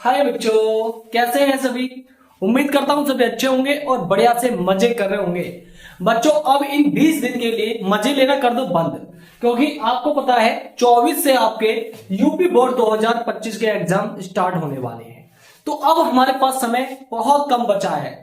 हाय बच्चों, कैसे हैं सभी। उम्मीद करता हूं सभी अच्छे होंगे और बढ़िया से मजे कर रहे होंगे। बच्चों अब इन 20 दिन के लिए मजे लेना कर दो बंद, क्योंकि आपको पता है 24 से आपके यूपी बोर्ड 2025 के एग्जाम स्टार्ट होने वाले हैं। तो अब हमारे पास समय बहुत कम बचा है।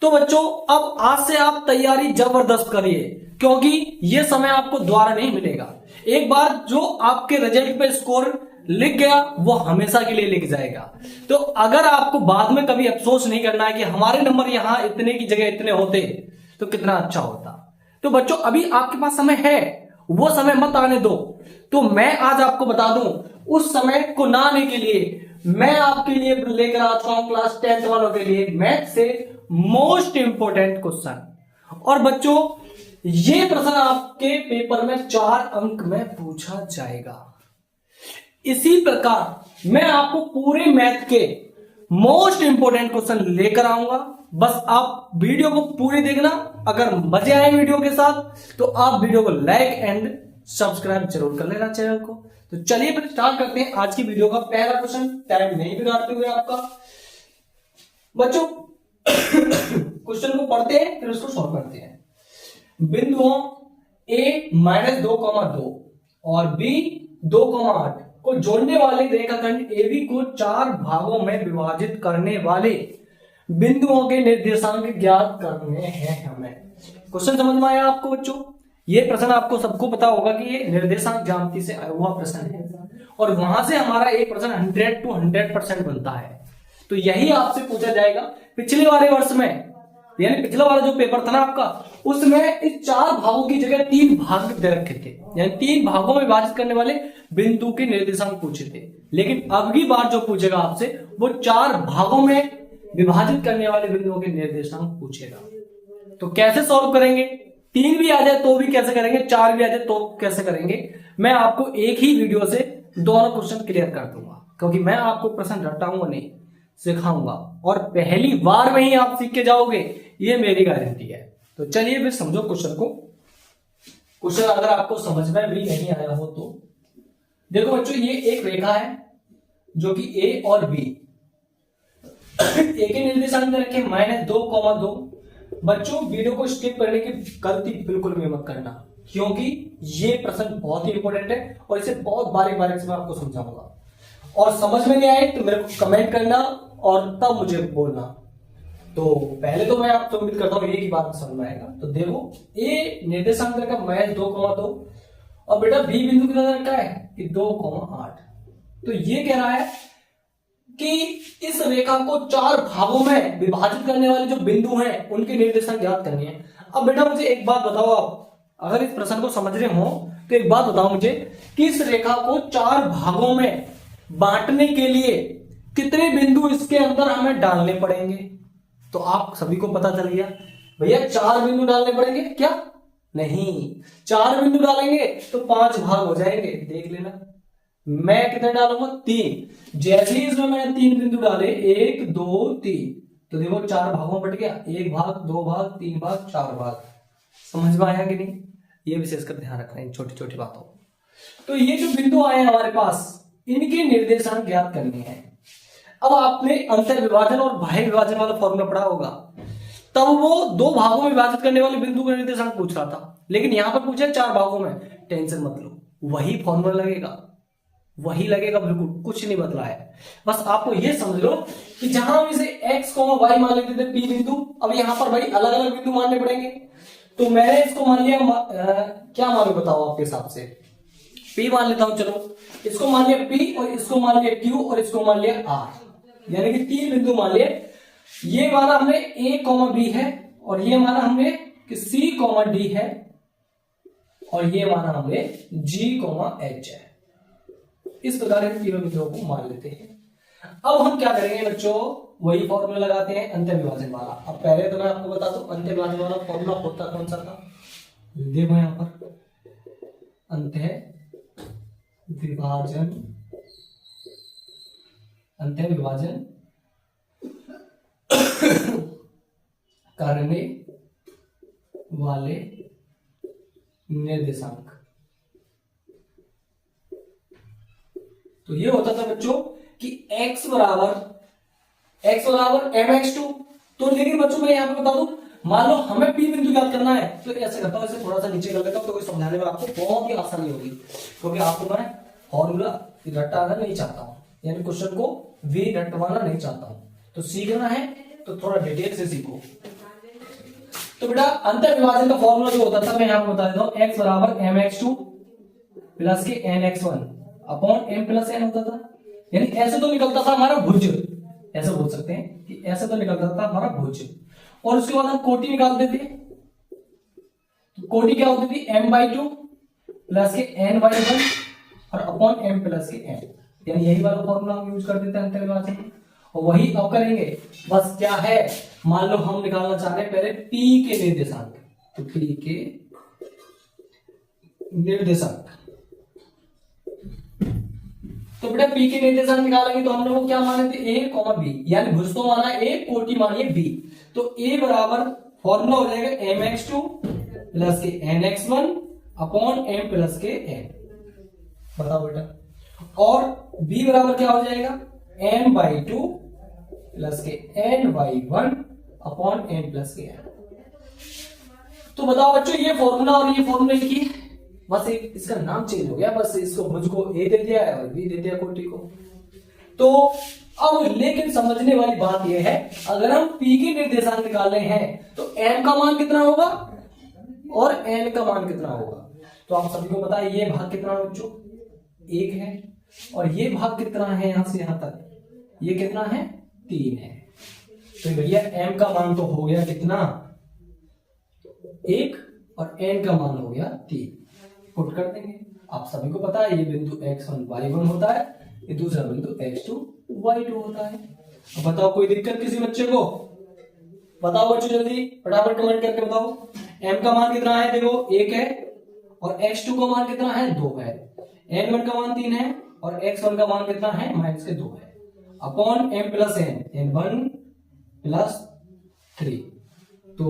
तो बच्चों अब आज से आप तैयारी जबरदस्त करिए, क्योंकि यह समय आपको दोबारा नहीं मिलेगा। एक बार जो आपके रिजल्ट पे स्कोर लिख गया वो हमेशा के लिए लिख जाएगा। तो अगर आपको बाद में कभी अफसोस नहीं करना है कि हमारे नंबर यहां इतने की जगह इतने होते तो कितना अच्छा होता। तो बच्चों अभी आपके पास समय है, वो समय मत आने दो। तो मैं आज आपको बता दूं, उस समय को ना आने के लिए मैं आपके लिए लेकर आता हूं क्लास 10th वालों के लिए मैथ से मोस्ट इंपोर्टेंट क्वेश्चन। और बच्चों ये प्रश्न आपके पेपर में 4 अंक में पूछा जाएगा। इसी प्रकार मैं आपको पूरे मैथ के मोस्ट इंपोर्टेंट क्वेश्चन लेकर आऊंगा। बस आप वीडियो को पूरी देखना। अगर मजे आए वीडियो के साथ तो आप वीडियो को लाइक एंड सब्सक्राइब जरूर कर लेना चैनल को। तो चलिए फिर स्टार्ट करते हैं आज की वीडियो का पहला क्वेश्चन, टाइम नहीं बिगाड़ते हुए आपका। बच्चों क्वेश्चन को पढ़ते हैं फिर उसको सॉल्व करते हैं। बिंदुओं a -2,2 और b 2,8 को जोड़ने वाले रेखाखंड AB को 4 भागों में विभाजित करने वाले बिंदुओं के निर्देशांक ज्ञात करने हैं हमें। क्वेश्चन समझ में आया आपको बच्चों? ये प्रश्न आपको सबको पता होगा कि ये निर्देशांक ज्यामिति से आया हुआ प्रश्न है और वहां से हमारा एक प्रश्न 100 to 100% बनता है। तो यही आपसे पूछा जाएगा। पिछले वाले वर्ष में यानी पिछला वाला जो पेपर था ना आपका, उसमें इस 4 भागों की जगह 3 भाग दे रखे थे, यानी 3 भागों में विभाजित करने वाले बिंदु के निर्देशांक पूछे थे। लेकिन अब की बार जो पूछेगा आपसे वो 4 भागों में विभाजित करने वाले बिंदुओं के निर्देशांक पूछेगा। तो कैसे सॉल्व करेंगे? 3 भी आ जाए तो भी कैसे करेंगे, 4 भी आ जाए तो कैसे करेंगे, मैं आपको एक ही वीडियो से दोनों क्वेश्चन क्लियर कर दूंगा। क्योंकि मैं आपको प्रश्न रटाऊंगा नहीं, सिखाऊंगा और पहली बार में ही आप सीख के जाओगे, ये मेरी गारंटी है। तो चलिए फिर समझो क्वेश्चन को। क्वेश्चन अगर आपको समझ में भी नहीं आया हो तो देखो बच्चों, ये एक रेखा है जो कि ए और बी एक ही निर्देशांक में रखे -2,2। बच्चों वीडियो को स्किप करने की गलती बिल्कुल भी मत करना, क्योंकि ये प्रश्न बहुत ही इंपॉर्टेंट है और इसे बहुत बारीक बारीक से मैं आपको समझाऊंगा। और समझ में नहीं आए तो मेरे को कमेंट करना और तब मुझे बोलना। तो पहले तो मैं आपसे उम्मीद करता हूं एक ही बात समझ में आएगा। तो देखो ए निर्देशांक का -2,2 और बेटा बी बिंदु कितना रखा है कि 2,8। तो ये कह रहा है कि इस रेखा को 4 भागों में विभाजित करने वाले जो बिंदु हैं उनके निर्देशांक ज्ञात करनी है। अब बेटा मुझे एक बात बताओ, आप अगर इस प्रश्न को समझ रहे हो तो एक बात बताओ मुझे कि इस रेखा को 4 भागों में बांटने के लिए कितने बिंदु इसके अंदर हमें डालने पड़ेंगे। तो आप सभी को पता चल गया भैया 4 बिंदु डालने पड़ेंगे क्या? नहीं, 4 बिंदु डालेंगे तो 5 भाग हो जाएंगे। देख लेना, मैं कितने डालूंगा? 3। जैसे ही इसमें मैंने 3 बिंदु डाले 1 2 3, तो देखो 4 भागों में बट गया। 1 भाग, 2 भाग, 3 भाग, 4 भाग। समझ में आया कि नहीं? ये विशेषकर ध्यान रखना इन छोटी छोटी बातों। तो ये जो बिंदु आए हमारे पास, इनके निर्देशांक ज्ञात करने हैं। अब आपने अंतर विभाजन और बाह्य विभाजन वाला फॉर्मूला पढ़ा होगा, तब वो 2 भागों में विभाजित करने वाले बिंदु का निर्देशांक पूछ रहा था, लेकिन यहां पर पूछा 4 भागों में। टेंशन मत लो, वही फॉर्मूला लगेगा, वही लगेगा, बिल्कुल कुछ नहीं बदला है। बस आपको ये समझ लो कि जहां हम इसे x, y मान लेते थे p बिंदु, अब यहां पर भाई अलग अलग बिंदु मानने पड़ेंगे। तो मैंने इसको मान लिया क्या मानो बताओ आपके हिसाब से? p मान लेता हूं, चलो इसको मान लिया p और इसको मान लिया q और इसको मान लिया r, यानी कि 3 बिंदु मान लिए। ये माना हमने a, b है और ये माना हमने कि c, d है और ये माना हमने g, h है। इस प्रकार इन तीनों बिंदुओं को मान लेते हैं। अब हम क्या करेंगे बच्चों, वही फॉर्मूला लगाते हैं अंतर विभाजन वाला। अब पहले तो मैं आपको बता दूं अंतर विभाजन वाला फॉर्मूला होता कौन सा था। देखो यहां पर अंतर विभाजन करने वाले निर्देशांक। तो ये होता था बच्चों कि x बराबर x बराबर mx2। तो लेकिन बच्चों मैं यहाँ पे बता दूं, मान लो हमें P बिंदु याद करना है तो ऐसे करता हूं, इसे थोड़ा सा नीचे कर लेता हूं तो समझाने में आपको बहुत ही आसानी होगी, क्योंकि आपको मैं फॉर्मूला रटाना नहीं चाहता हूं, यानी क्वेश्चन को वी रटवाना नहीं चाहता हूं। तो सीखना है तो थोड़ा डिटेल से सीखो। तो बेटा अंतर विभाजन का फॉर्मूला जो होता था मैं यहाँ पे बता देता हूँ, x बराबर mx2 प्लस के nx1 upon m plus n होता था। यानी ऐसे तो निकलता था हमारा भुज, ऐसे बोल सकते हैं कि ऐसे तो निकलता था हमारा भुज, और उसके बाद हम कोटि निकालते थे। तो कोटि क्या होती थी, m/2 प्लस के n/1 और अपॉन m प्लस के n, यानी यही वाला फॉर्मूला हम यूज कर देते हैं अंतर विभाजन में, और वही अब करेंगे। बस क्या है, मान लो हम निकालना चाह रहे हैं पहले P के निर्देशांक, तो P के निर्देशांक, तो बेटा P के निर्देशांक निकालेंगे तो हम लोग क्या माने थे, a, b, यानी भुज तो माना a, कोटि मानिए b। तो a बराबर फॉर्मूला हो जाएगा mx2 प्लस के nx1 अपॉन m प्लस के n। बताओ बेटा, और b बराबर क्या हो जाएगा, m/2 प्लस के n/1 अपॉन m प्लस के n। तो बताओ बच्चों, ये फॉर्मूला और ये फॉर्मूला की बस इसका नाम चेंज हो गया, बस इसको भुज को a दे दिया है और b दे दिया कोटि को। तो अब लेकिन समझने वाली बात यह है, अगर हम p के निर्देशांक निकाल रहे हैं तो m का मान कितना होगा और n का मान कितना होगा। तो आप सभी को पता है ये भाग कितना है बच्चों, 1 है, और ये भाग कितना है यहां से यहां तक, ये कितना है, 3 है। तो भैया m का मान तो हो गया कितना, 1, और n का मान हो गया 3। पुट कर देंगे। आप सभी को पता है ये बिंदु x1 y1 होता है, ये दूसरा बिंदु x2 y2 होता है। अब बताओ कोई दिक्कत किसी बच्चे को, बताओ बच्चों जल्दी फटाफट कमेंट करके बताओ। m का मान कितना है, देखो 1 है, और x2 का मान कितना है, 2 है, n1 का मान 3 है, और x1 का मान कितना है, -2 है, upon m plus n, n1 plus 3। तो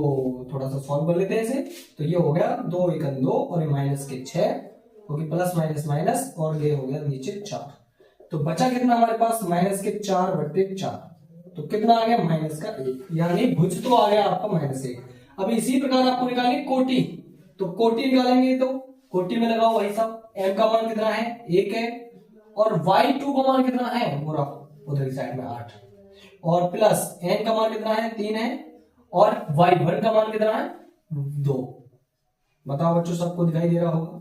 थोड़ा सा सॉल्व कर लेते हैं इसे। तो ये हो गया 2 × 2 और ये -6, क्योंकि प्लस माइनस माइनस, और ये हो गया नीचे 4। तो बचा कितना हमारे पास, -4/4। तो कितना आ गया, -1, यानी भुज तो आ गया आपका -1। अब इसी प्रकार आपको निकालेंगे कोटि, तो कोटि निकालेंगे तो कोटि में लगाओ भाई साहब, m का मान कितना है, 1 है, और y2 का मान कितना है, पूरा उधर साइड में 8, और प्लस n का मान कितना है, 3 है, और y1 का मान कितना है, 2। बताओ बच्चों सबको दिखाई दे रहा होगा,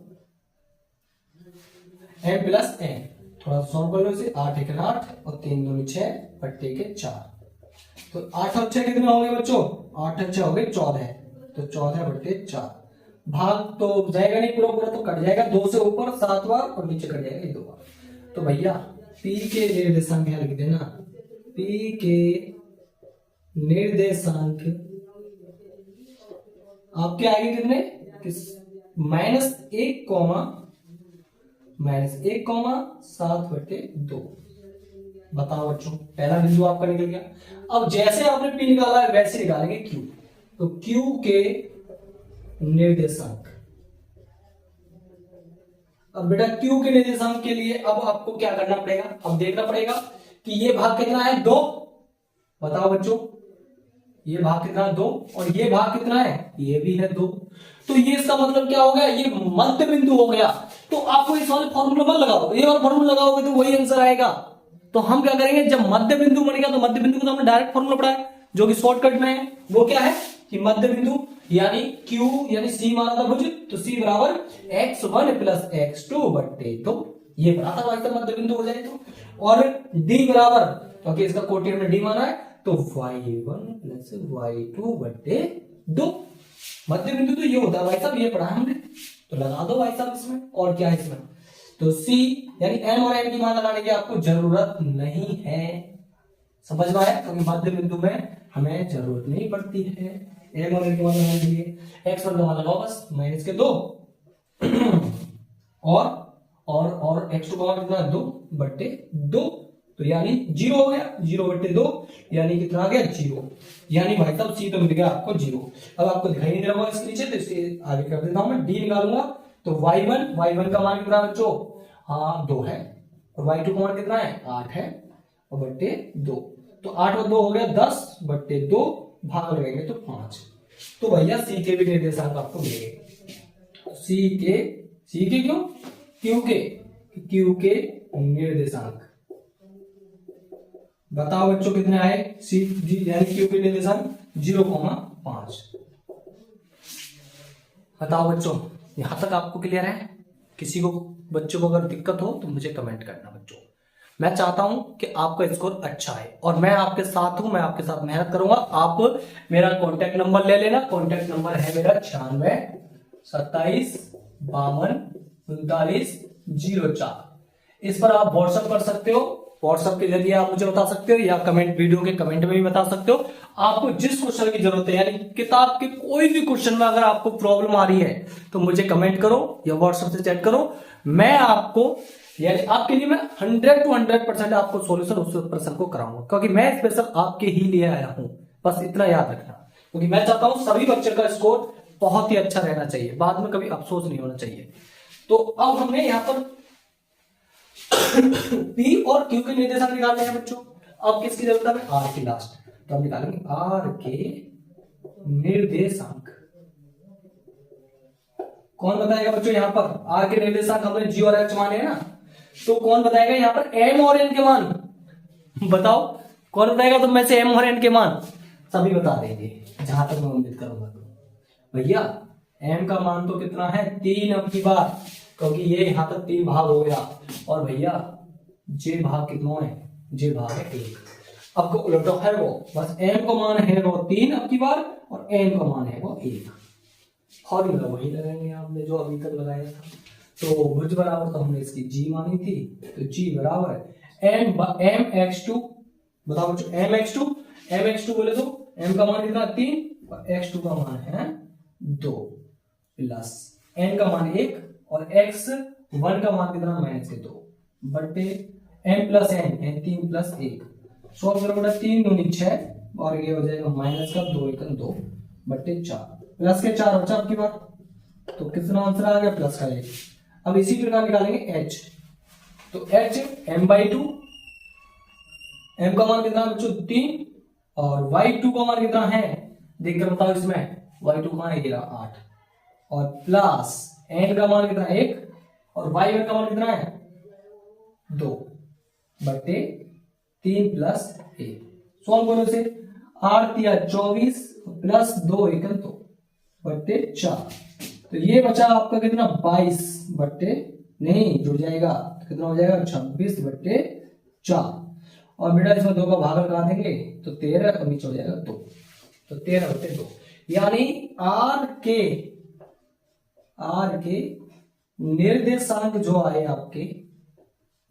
m प्लस n। थोड़ा सॉल्व कर लो इसे, 8 × 8 और 3 × 2 6/4। तो 8 और 6 कितने हो गए बच्चों, 8 और 6 हो गए 14, तो 14/4। भाग तो जाएगा नहीं पूरा पूरा, तो कट जाएगा 2 से ऊपर 7 बार और नीचे कट जाएगा 2 बार। तो भैया P के निर्देशांक यहाँ लिख देना, P के निर्देशांक आपके आगे कितने, -1,7/2। बताओ बच्चों, पहला बिंदु आपका निकल गया। अब जैसे आपने P निकाला है वैसे निकालेंगे Q। तो Q के निर्देशांक, अब बेटा Q के निर्देशांक के लिए अब आपको क्या करना पड़ेगा, अब देखना पड़ेगा कि ये भाग कितना है, 2। बताओ बच्चों, ये भाग कितना है, 2, और ये भाग कितना है, ये भी है 2। तो ये इसका मतलब क्या हो गया, ये मध्य बिंदु हो गया। तो आपको इस वाले फॉर्मूला पर लगाओ, ये वाला फॉर्मूला लगाओगे तो वही आंसर आएगा। तो हम क्या करेंगे, जब मध्य बिंदु बनेगा तो मध्य बिंदु को तो हमने डायरेक्ट फॉर्मूला पढ़ा है जो कि शॉर्टकट में है, वो क्या है कि मध्य बिंदु यानी Q यानी C माना था भुज, तो C बराबर x1 प्लस x2/2। ये पढ़ा था भाई, मध्य बिंदु हो जाए तो। और D बराबर, क्योंकि इसका कोटि हमने D माना है, तो y1 प्लस y2/2। मध्य बिंदु तो ये होता है भाई साहब, ये पढ़ा हमने, तो लगा दो भाई साहब इसमें। और क्या है इसमें, तो C यानी m और n की मान लगाने की आपको जरूरत नहीं है, समझ में आया, क्योंकि मध्य बिंदु में हमें जरूरत नहीं पड़ती है m और n की मान लगाने के लिए। x1 का मान लगाओ बस -2 और x2 का मान कितना, 2/2, तो यानी 0 हो गया, 0/2 यानी कितना आ गया, 0। यानी भाई साहब C तो मिल गया आपको 0। अब आपको दिखाई नहीं दे रहा होगा इसके नीचे, तो इसके आगे कर देता हूं मैं, D निकालूंगा। तो y1 का मान कितना बच्चों, हाँ 2 है, और y2 का मान कितना है, 8 है, और 2। तो 8 और 2 हो गया 10/2, भाग लगेंगे तो 5। तो भैया सी के भी निर्देशांक आपको मिलेंगे। सी के क्यों? क्यू के निर्देशांक बताओ बच्चों कितने आए? सी यानी क्यू के निर्देशांक 0,5। बताओ बच्चों, यहां तक आपको क्लियर है? किसी को बच्चों को अगर दिक्कत हो तो मुझे कमेंट करना बच्चों। मैं चाहता हूं कि आपका स्कोर अच्छा है और मैं आपके साथ हूं, मैं आपके साथ मेहनत करूंगा। आप मेरा कॉन्टेक्ट नंबर ले लेना। कॉन्टेक्ट नंबर है मेरा 96 27 52 39 04। इस पर आप व्हाट्सएप कर सकते हो। व्हाट्सएप के जरिए आप मुझे बता सकते हो या कमेंट, वीडियो के कमेंट में भी बता सकते हो। आपको जिस क्वेश्चन की जरूरत है, यानी किताब के कोई भी क्वेश्चन में अगर आपको प्रॉब्लम आ रही है तो मुझे कमेंट करो या व्हाट्सएप से चैट करो। मैं आपको, यानी आपके लिए मैं 100 to 100% आपको सॉल्यूशन उस प्रश्न को कराऊंगा, क्योंकि मैं स्पेशल आपके ही लिए आया हूं। बस इतना याद रखना, क्योंकि मैं चाहता हूं सभी बच्चों का स्कोर बहुत ही अच्छा रहना चाहिए, बाद में कभी अफसोस नहीं होना चाहिए। तो अब हमने यहाँ पर पी और क्यू के निर्देशांक निकालने हैं बच्चों। अब किसकी जरूरत है? आर की लास्ट, तो हम निकालेंगे आर के निर्देशांक। कौन बताएगा बच्चों? यहाँ पर आर के निर्देशांक हमने जी और एच माने हैं ना, तो कौन बताएगा यहाँ पर एम और एन के मान? बताओ कौन बताएगा तुम में से एम और एन के मान? सभी बता देंगे जहां तक मैं उम्मीद करूंगा। तो भैया एम का मान तो कितना है? 3 अब की बार, क्योंकि ये यहां तक 3 भाग हो गया। और भैया जे भाग कितना है? जे भाग है 1। अब को उल्टा है वो, बस एम का मान है वो 3 अब की बार और एन का मान है वो 1। फॉर्मूला वही लगाएंगे आपने जो अभी तक लगाया था। तो भुज बराबर तो हमने इसकी जी मानी थी, तो जी बराबर एम एक्स टू। बताओ बच्चों एम एक्स टू बोले तो एम का मान कितना? 3 और एक्स टू का मान है 2 प्लस एन का मान 1 और एक्स 1 का मान कितना? -2 बटे एम प्लस एन 3 प्लस 1। 100 बराबर 3 दूनी 6 और ये हो जाएगा माइनस का 2 1 2 बटे 4 प्लस के 4 बचा आपकी बात। तो कितना आंसर आ गया? प्लस का 1। अब इसी प्रकार निकालेंगे एच। तो एच m/2, एम का मान कितना बच्चों? 3 और y2 का मान कितना है? देखकर बताओ इसमें। y2 का मान है 8 और प्लस n का मान कितना? 1 और y1 का मान कितना है? 2 बटे 3 प्लस 1। सॉल्व करो से 8 या 24 प्लस 2 1 2 बटे 4। तो ये बचा आपका कितना? 22 बट्टे, नहीं जुड़ जाएगा तो कितना हो जाएगा? 26 बट्टे 4। और बेटा इसमें 2 का भाग लगा देंगे तो 13 और नीचे हो जाएगा 2, तो 13 बट्टे 2। यानी आर के निर्देशांक जो आए आपके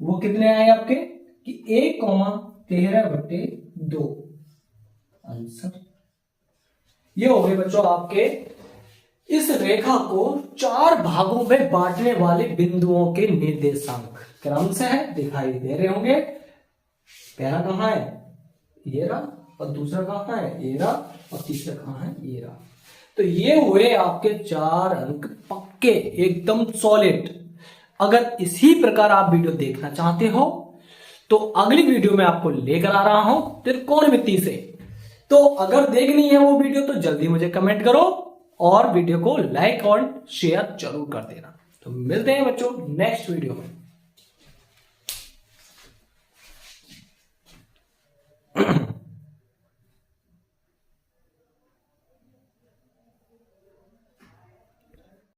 वो कितने आए आपके? कि 1,13/2 आंसर। ये हो गए बच्चों आपके इस रेखा को 4 भागों में बांटने वाले बिंदुओं के निर्देशांक क्रम से है दिखाई दे रहे होंगे। पहला कहां है? ये रहा, और दूसरा कहां है? ये रहा, और तीसरा कहां है? ये रहा। तो ये हुए आपके 4 अंक पक्के, एकदम सॉलिड। अगर इसी प्रकार आप वीडियो देखना चाहते हो तो अगली वीडियो में आपको लेकर आ रहा हूं त्रिकोणमिति से। तो अगर देखनी है वो वीडियो तो जल्दी मुझे कमेंट करो और वीडियो को लाइक और शेयर जरूर कर देना। तो मिलते हैं बच्चों नेक्स्ट वीडियो में।